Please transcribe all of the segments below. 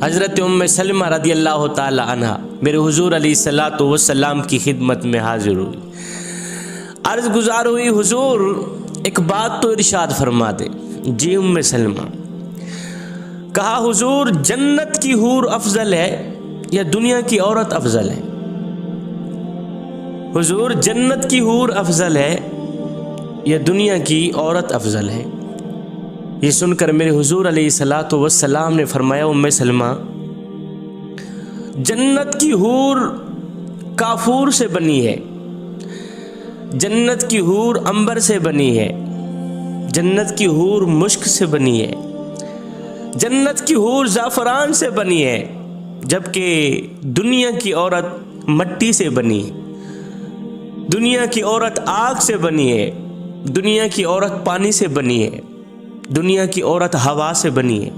حضرت ام سلمہ رضی اللہ تعالی عنہ میرے حضور علیہ الصلوۃ والسلام کی خدمت میں حاضر ہوئی، عرض گزار ہوئی حضور ایک بات تو ارشاد فرما دے۔ جی ام سلمہ، کہا حضور جنت کی حور افضل ہے یا دنیا کی عورت افضل ہے؟ حضور جنت کی حور افضل ہے یا دنیا کی عورت افضل ہے؟ یہ سن کر میرے حضور علیہ الصلوۃ والسلام نے فرمایا ام سلمہ، جنت کی حور کافور سے بنی ہے، جنت کی حور عنبر سے بنی ہے، جنت کی حور مشک سے بنی ہے، جنت کی حور زعفران سے بنی ہے، جبکہ دنیا کی عورت مٹی سے بنی ہے، دنیا کی عورت آگ سے بنی ہے، دنیا کی عورت پانی سے بنی ہے، دنیا کی عورت ہوا سے بنی ہے۔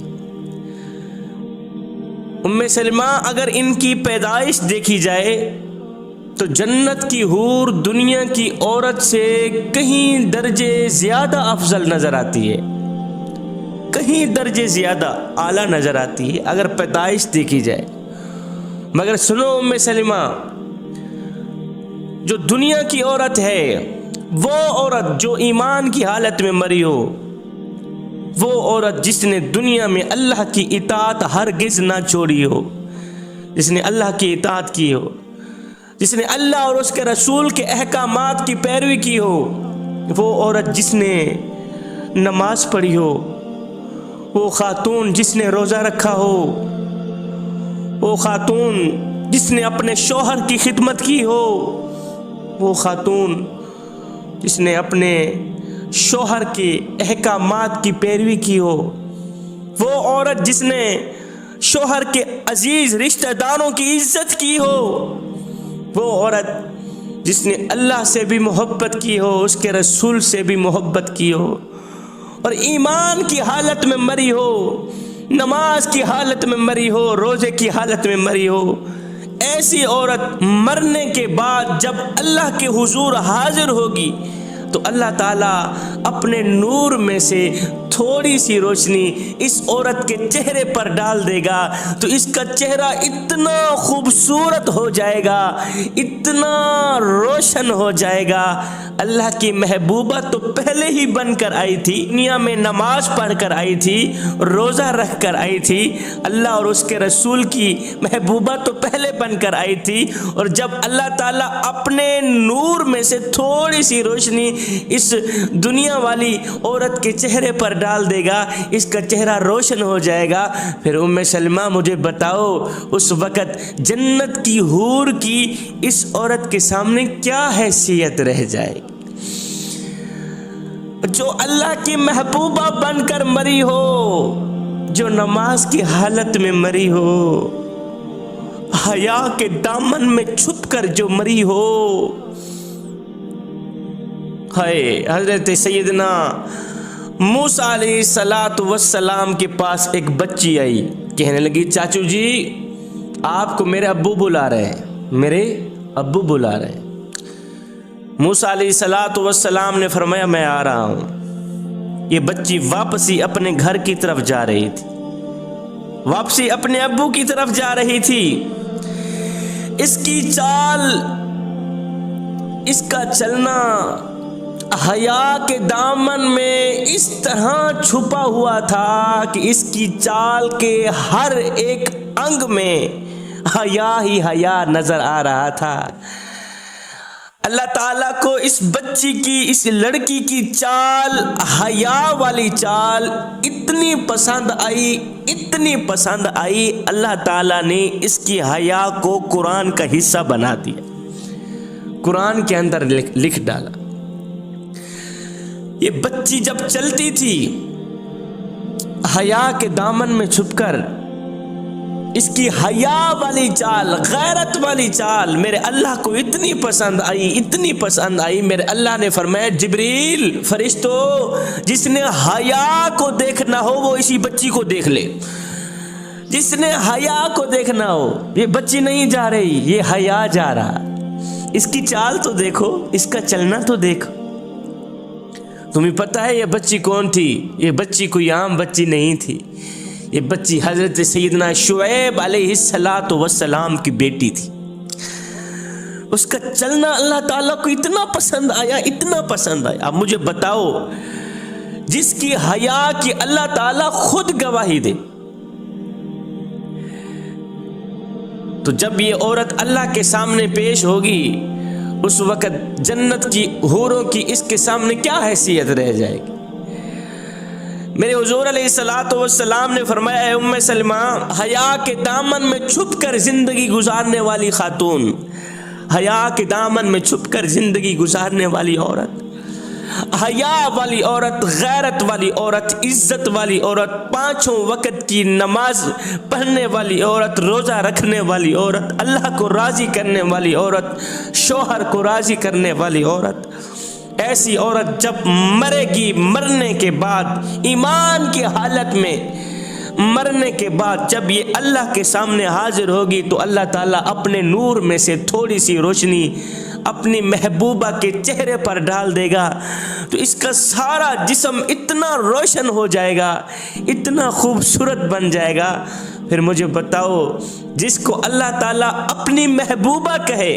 ام سلمہ اگر ان کی پیدائش دیکھی جائے تو جنت کی حور دنیا کی عورت سے کہیں درجے زیادہ افضل نظر آتی ہے، کہیں درجے زیادہ اعلیٰ نظر آتی ہے اگر پیدائش دیکھی جائے۔ مگر سنو ام سلمہ، جو دنیا کی عورت ہے وہ عورت جو ایمان کی حالت میں مری ہو، وہ عورت جس نے دنیا میں اللہ کی اطاعت ہرگز نہ چھوڑی ہو، جس نے اللہ کی اطاعت کی ہو، جس نے اللہ اور اس کے رسول کے احکامات کی پیروی کی ہو، وہ عورت جس نے نماز پڑھی ہو، وہ خاتون جس نے روزہ رکھا ہو، وہ خاتون جس نے اپنے شوہر کی خدمت کی ہو، وہ خاتون جس نے اپنے شوہر کے احکامات کی پیروی کی ہو، وہ عورت جس نے شوہر کے عزیز رشتہ داروں کی عزت کی ہو، وہ عورت جس نے اللہ سے بھی محبت کی ہو، اس کے رسول سے بھی محبت کی ہو، اور ایمان کی حالت میں مری ہو، نماز کی حالت میں مری ہو، روزے کی حالت میں مری ہو، ایسی عورت مرنے کے بعد جب اللہ کے حضور حاضر ہوگی تو اللہ تعالیٰ اپنے نور میں سے تھوڑی سی روشنی اس عورت کے چہرے پر ڈال دے گا تو اس کا چہرہ اتنا خوبصورت ہو جائے گا، اتنا روشن ہو جائے گا۔ اللہ کی محبوبہ تو پہلے ہی بن کر آئی تھی، دنیا میں نماز پڑھ کر آئی تھی، روزہ رکھ کر آئی تھی، اللہ اور اس کے رسول کی محبوبہ تو پہلے بن کر آئی تھی، اور جب اللہ تعالیٰ اپنے نور میں سے تھوڑی سی روشنی اس دنیا والی عورت کے چہرے پر ڈال دے گا، اس کا چہرہ روشن ہو جائے گا۔ پھر ام سلمہ مجھے بتاؤ اس وقت جنت کی حور کی اس عورت کے سامنے کیا حیثیت رہ جائے، جو اللہ کی محبوبہ بن کر مری ہو، جو نماز کی حالت میں مری ہو، حیا کے دامن میں چھپ کر جو مری ہو۔ حضرت سیدنا موسیٰ علیہ السلام کے پاس ایک بچی آئی، کہنے لگی چاچو جی آپ کو میرے ابو بلا رہے ہیں، میرے ابو بلا رہے ہیں۔ موسیٰ علیہ السلام نے فرمایا میں آ رہا ہوں۔ یہ بچی واپسی اپنے گھر کی طرف جا رہی تھی، واپسی اپنے ابو کی طرف جا رہی تھی۔ اس کی چال، اس کا چلنا حیا کے دامن میں اس طرح چھپا ہوا تھا کہ اس کی چال کے ہر ایک انگ میں حیا ہی حیا نظر آ رہا تھا۔ اللہ تعالیٰ کو اس بچی کی، اس لڑکی کی چال، حیا والی چال اتنی پسند آئی، اتنی پسند آئی، اللہ تعالیٰ نے اس کی حیا کو قرآن کا حصہ بنا دیا، قرآن کے اندر لکھ ڈالا۔ یہ بچی جب چلتی تھی حیا کے دامن میں چھپ کر، اس کی حیا والی چال، غیرت والی چال میرے اللہ کو اتنی پسند آئی، اتنی پسند آئی، میرے اللہ نے فرمایا جبریل فرشتو جس نے حیا کو دیکھنا ہو وہ اسی بچی کو دیکھ لے، جس نے حیا کو دیکھنا ہو۔ یہ بچی نہیں جا رہی، یہ حیا جا رہا، اس کی چال تو دیکھو، اس کا چلنا تو دیکھو۔ تمہیں پتہ ہے یہ بچی کون تھی؟ یہ بچی کوئی عام بچی نہیں تھی، یہ بچی حضرت سیدنا شعیب علیہ السلام کی بیٹی تھی. اس کا چلنا اللہ تعالیٰ کو اتنا پسند آیا, اتنا پسند آیا. اب مجھے بتاؤ, جس کی حیا کی اللہ تعالیٰ خود گواہی دے, تو جب یہ عورت اللہ کے سامنے پیش ہوگی, اس وقت جنت کی حوروں کی اس کے سامنے کیا حیثیت رہ جائے گی. میرے حضور علیہ السلام نے فرمایا, اے ام سلمہ, حیا کے دامن میں چھپ کر زندگی گزارنے والی خاتون, حیا کے دامن میں چھپ کر زندگی گزارنے والی عورت, حیا والی عورت, غیرت والی عورت, عزت والی عورت, 5 وقت کی نماز پڑھنے والی عورت, روزہ رکھنے والی عورت, اللہ کو راضی کرنے والی عورت, شوہر کو راضی کرنے والی عورت, ایسی عورت جب مرے گی, مرنے کے بعد ایمان کی حالت میں, مرنے کے بعد جب یہ اللہ کے سامنے حاضر ہوگی, تو اللہ تعالیٰ اپنے نور میں سے تھوڑی سی روشنی اپنی محبوبہ کے چہرے پر ڈال دے گا, تو اس کا سارا جسم اتنا روشن ہو جائے گا, اتنا خوبصورت بن جائے گا. پھر مجھے بتاؤ, جس کو اللہ تعالیٰ اپنی محبوبہ کہے,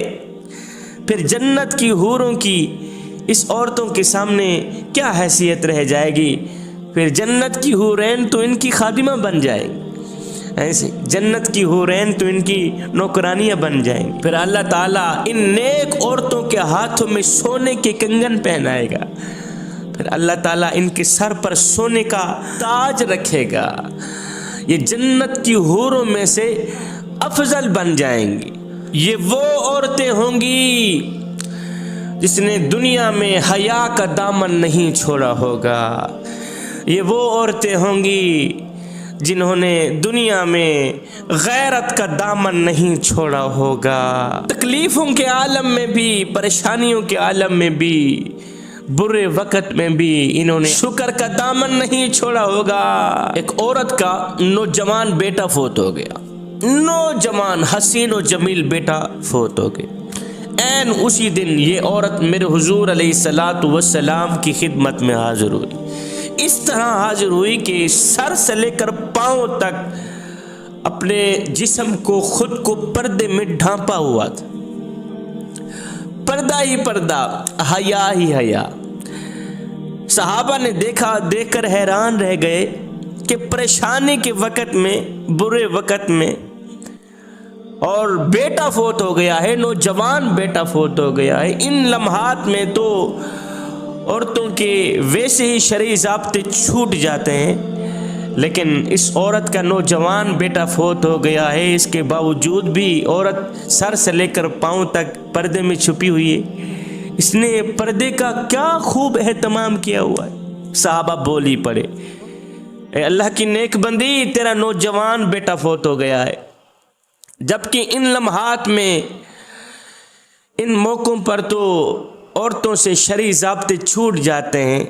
پھر جنت کی حوروں کی اس عورتوں کے سامنے کیا حیثیت رہ جائے گی. پھر جنت کی حورین تو ان کی خادمہ بن جائیں گی, ایسے جنت کی حورین تو ان کی نوکرانیاں بن جائیں گی. پھر اللہ تعالیٰ ان نیک عورتوں کے ہاتھوں میں سونے کے کنگن پہنائے گا, پھر اللہ تعالیٰ ان کے سر پر سونے کا تاج رکھے گا. یہ جنت کی حوروں میں سے افضل بن جائیں گی. یہ وہ عورتیں ہوں گی جس نے دنیا میں حیا کا دامن نہیں چھوڑا ہوگا. یہ وہ عورتیں ہوں گی جنہوں نے دنیا میں غیرت کا دامن نہیں چھوڑا ہوگا. تکلیفوں کے عالم میں بھی, پریشانیوں کے عالم میں بھی, برے وقت میں بھی انہوں نے شکر کا دامن نہیں چھوڑا ہوگا. ایک عورت کا نوجوان بیٹا فوت ہو گیا, نوجوان حسین و جمیل بیٹا فوت ہو گیا. این اسی دن یہ عورت میرے حضور علیہ السلام کی خدمت میں حاضر ہوئی. اس طرح حاضر ہوئی کہ سر سے لے کر پاؤں تک اپنے جسم کو, خود کو پردے میں ڈھانپا ہوا تھا. پردہ ہی پردہ, حیا ہی حیا. صحابہ نے دیکھا, دیکھ کر حیران رہ گئے کہ پریشانی کے وقت میں, برے وقت میں, اور بیٹا فوت ہو گیا ہے, نوجوان بیٹا فوت ہو گیا ہے. ان لمحات میں تو عورتوں کے ویسے ہی شرعی ضابطے چھوٹ جاتے ہیں, لیکن اس عورت کا نوجوان بیٹا فوت ہو گیا ہے. اس کے باوجود بھی عورت سر سے لے کر پاؤں تک پردے میں چھپی ہوئی ہے. اس نے پردے کا کیا خوب اہتمام کیا ہوا ہے. صحابہ بولی پڑے, اے اللہ کی نیک بندی, تیرا نوجوان بیٹا فوت ہو گیا ہے. جبکہ ان لمحات میں, ان موقعوں پر تو عورتوں سے شرعی ضابطے چھوٹ جاتے ہیں,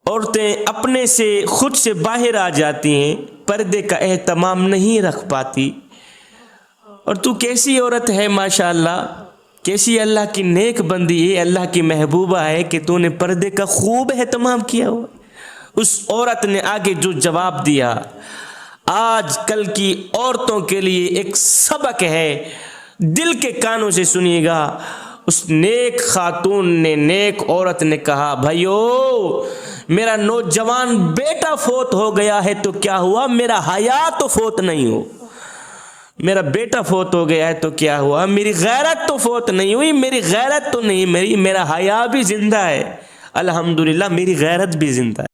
عورتیں اپنے سے, خود سے باہر آ جاتی ہیں, پردے کا اہتمام نہیں رکھ پاتی. اور تو کیسی عورت ہے ماشاءاللہ, کیسی اللہ کی نیک بندی ہے, اللہ کی محبوبہ ہے کہ تو نے پردے کا خوب اہتمام کیا ہوا. اس عورت نے آگے جو جواب دیا, آج کل کی عورتوں کے لیے ایک سبق ہے, دل کے کانوں سے سنیے گا. اس نیک خاتون نے, نیک عورت نے کہا, بھائیو میرا نوجوان بیٹا فوت ہو گیا ہے تو کیا ہوا, میرا حیا تو فوت نہیں ہو. میرا بیٹا فوت ہو گیا ہے تو کیا ہوا, میری غیرت تو فوت نہیں ہوئی, میری غیرت تو نہیں, میرا حیا بھی زندہ ہے. الحمدللہ میری غیرت بھی زندہ ہے.